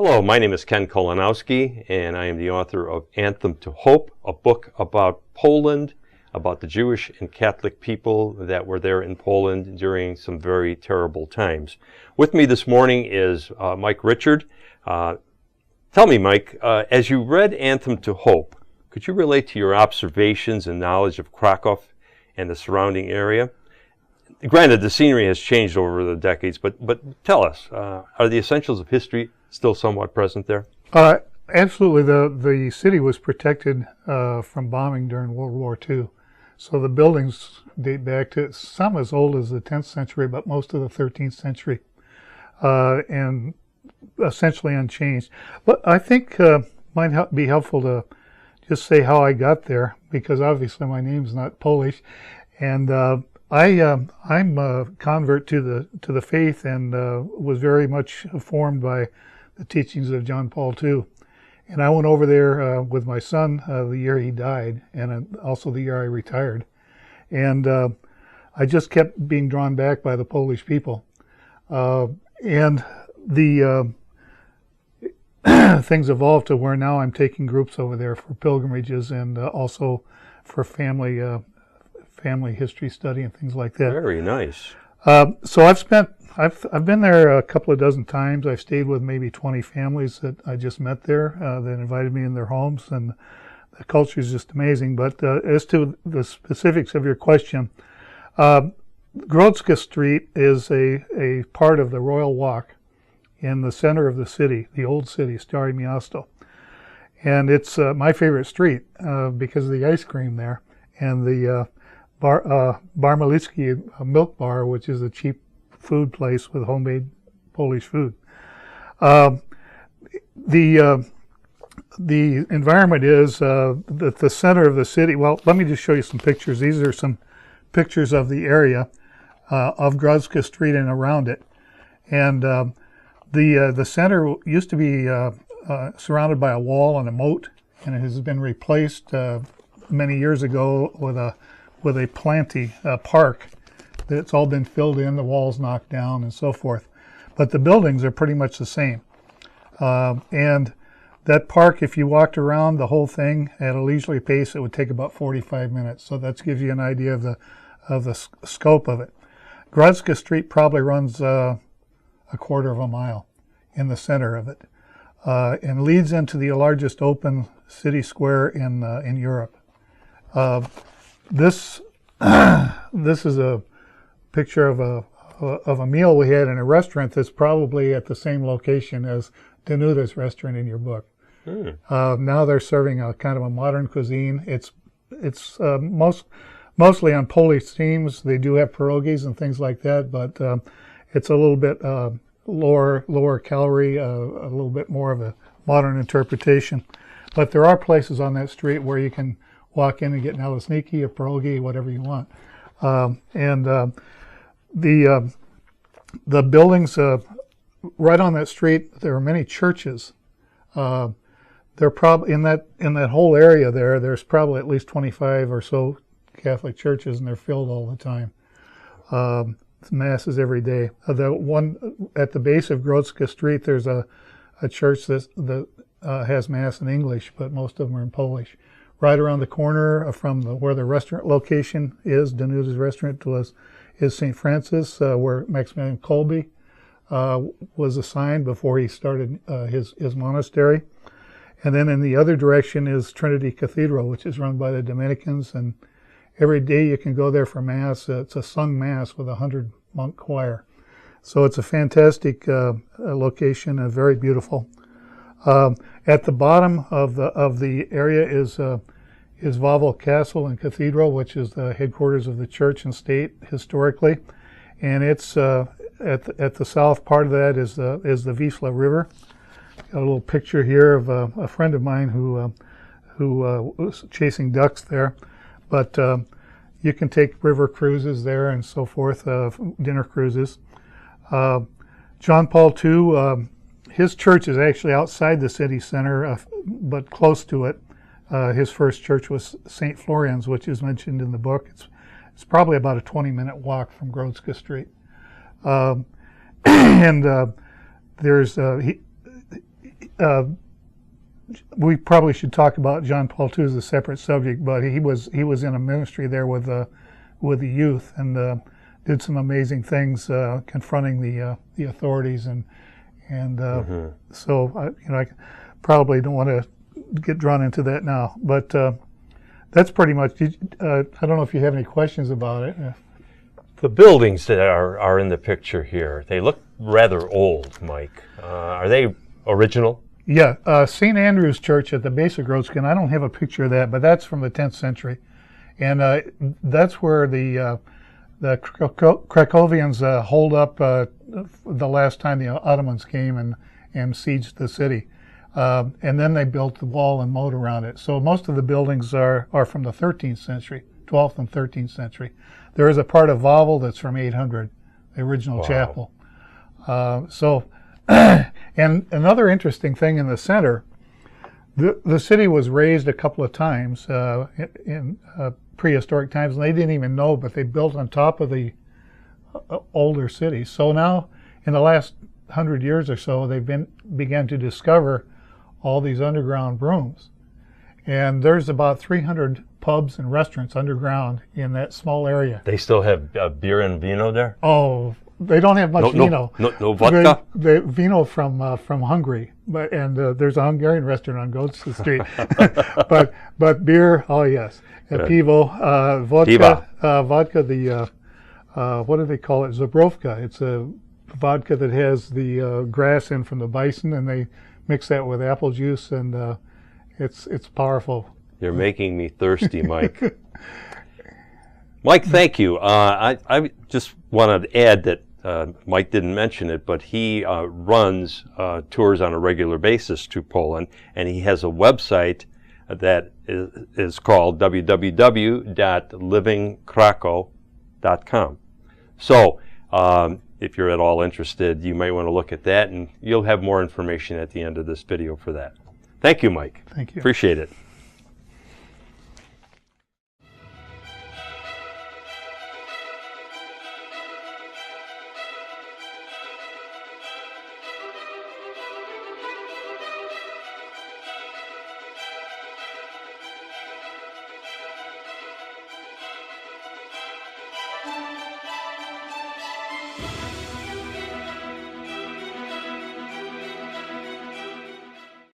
Hello, my name is Ken Kulinowski, and I am the author of Anthem to Hope, a book about Poland, about the Jewish and Catholic people that were there in Poland during some very terrible times. With me this morning is Mike Richard. Tell me, Mike, as you read Anthem to Hope, could you relate to your observations and knowledge of Krakow and the surrounding area? Granted, the scenery has changed over the decades, but tell us, are the essentials of history still somewhat present there? Absolutely. The city was protected from bombing during World War II. So the buildings date back to some as old as the 10th century, but most of the 13th century, and essentially unchanged. But I think might be helpful to just say how I got there, because obviously my name's not Polish, and I'm a convert to the faith, and was very much formed by the teachings of John Paul II. And I went over there with my son the year he died, and also the year I retired. And I just kept being drawn back by the Polish people. And the things evolved to where now I'm taking groups over there for pilgrimages and also for family history study and things like that. Very nice. So I've been there a couple of dozen times. I've stayed with maybe 20 families that I just met there that invited me in their homes, and the culture is just amazing. But as to the specifics of your question, Grodzka Street is a part of the Royal Walk in the center of the city, the old city, Stare Miasto. And it's my favorite street because of the ice cream there and the Bar Malitsky milk bar, which is a cheap food place with homemade Polish food. The environment is at the center of the city. Well, let me just show you some pictures. These are some pictures of the area of Grodzka Street and around it. And the center used to be surrounded by a wall and a moat, and it has been replaced many years ago with a planty park. It's all been filled in, the walls knocked down and so forth. But the buildings are pretty much the same. And that park, if you walked around the whole thing at a leisurely pace, it would take about 45 minutes. So that gives you an idea of the scope of it. Grodzka Street probably runs a quarter of a mile in the center of it, and leads into the largest open city square in Europe. This is a picture of a meal we had in a restaurant that's probably at the same location as Danuta's restaurant in your book. Now they're serving a kind of a modern cuisine. It's mostly on Polish themes. They do have pierogies and things like that, but it's a little bit lower calorie, a little bit more of a modern interpretation. But there are places on that street where you can walk in and get naleśniki, a pierogi, whatever you want. The buildings right on that street, there are many churches. They're probably in that whole area there. There's probably at least 25 or so Catholic churches, and they're filled all the time. Masses every day. The one at the base of Grodzka Street, there's a church that has mass in English, but most of them are in Polish. Right around the corner from where the restaurant location is, Danuta's restaurant, is St. Francis, where Maximilian Kolbe was assigned before he started his monastery. And then in the other direction is Trinity Cathedral, which is run by the Dominicans. And every day you can go there for Mass. It's a sung Mass with a 100-monk choir. So it's a fantastic location and very beautiful. At the bottom of the area is Wawel Castle and Cathedral, which is the headquarters of the church and state historically, and it's at the south part of that is the Wisła River. Got a little picture here of a friend of mine who was chasing ducks there, but you can take river cruises there and so forth, dinner cruises. John Paul II. His church is actually outside the city center, but close to it. His first church was St. Florian's, which is mentioned in the book. It's probably about a 20-minute walk from Grodzka Street. And there's we probably should talk about John Paul II as a separate subject, but he was in a ministry there with the youth, and did some amazing things confronting the authorities, and so I probably don't want to get drawn into that now, but that's pretty much. I don't know if you have any questions about it. The buildings that are in the picture here, they look rather old, Mike. Are they original? Yeah, St. Andrew's Church at the base of Grodzka, and I don't have a picture of that, but that's from the 10th century. And that's where the Krakowians holed up the last time the Ottomans came and sieged the city. And then they built the wall and moat around it. So most of the buildings are from the 13th century, 12th and 13th century. There is a part of Wawel that's from 800, the original chapel. And another interesting thing in the center, the city was razed a couple of times in prehistoric times, and they didn't even know, but they built on top of the older city. So now, in the last 100 years or so, they've began to discover all these underground rooms. And there's about 300 pubs and restaurants underground in that small area. They still have beer and vino there? Oh, they don't have much vino. No vodka? They vino from Hungary, and there's a Hungarian restaurant on Goldstein Street. but beer, oh yes, pivo, vodka, vodka. The what do they call it? Zabrovka. It's a vodka that has the grass in from the bison, and they mix that with apple juice, and it's powerful. You're making me thirsty, Mike. Mike, thank you. I just wanted to add that Mike didn't mention it, but he runs tours on a regular basis to Poland, and he has a website that is called www.livingkrakow.com. So if you're at all interested, you might want to look at that, and you'll have more information at the end of this video for that. Thank you, Mike. Thank you. Appreciate it.